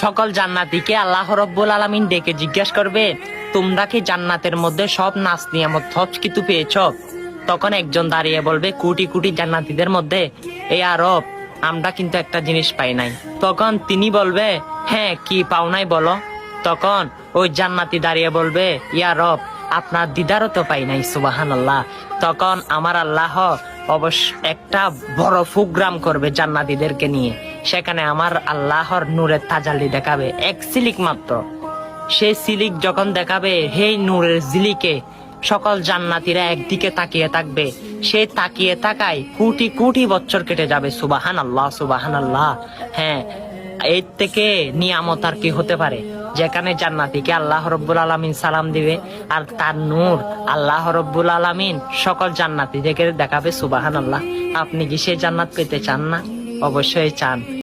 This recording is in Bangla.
সকল জান্নাতীকে আল্লাহ রাব্বুল আলামিন ডেকে জিজ্ঞাসা করবে, তোমরা কি জান্নাতের মধ্যে সব নাজ নিয়ামত সব কিছু পেয়েছ? তখন একজন দাঁড়িয়ে বলবে, কোটি কোটি জান্নাতীদের মধ্যে এই আরব আমরা কিন্তু একটা জিনিস পাই নাই। তখন তিনি বলবে, হ্যাঁ কি পাও নাই বলো? তখন ওই জান্নাতি দাঁড়িয়ে বলবে, ইয়া রব আপনার দিদারও তো পাই নাই। সুবহানাল্লাহ। তখন আমার আল্লাহ অবশ্য একটা বড় প্রোগ্রাম করবে জান্নাতীদেরকে নিয়ে। সেখানে আমার আল্লাহর নূরের তাজাল্লি দেখাবে এক সিলিক মাত্র। সেই সিলিক যখন দেখাবে, সেই নূরের জিলিকে সকল জান্নাতীরা একদিকে তাকিয়ে থাকবে। সেই তাকিয়ে থাকায় কোটি কোটি বছর কেটে যাবে। সুবহানাল্লাহ, সুবহানাল্লাহ। হ্যাঁ, এর থেকে নিয়ামত আর কি হতে পারে, যেখানে জান্নাতীকে আল্লাহ রাব্বুল আলামিন সালাম দিবে আর তার নূর আল্লাহ রাব্বুল আলামিন সকল জান্নাতীদেরকে দেখাবে। সুবহানাল্লাহ। আপনি কি সেই জান্নাত পেতে চান না? অবশ্যই চান।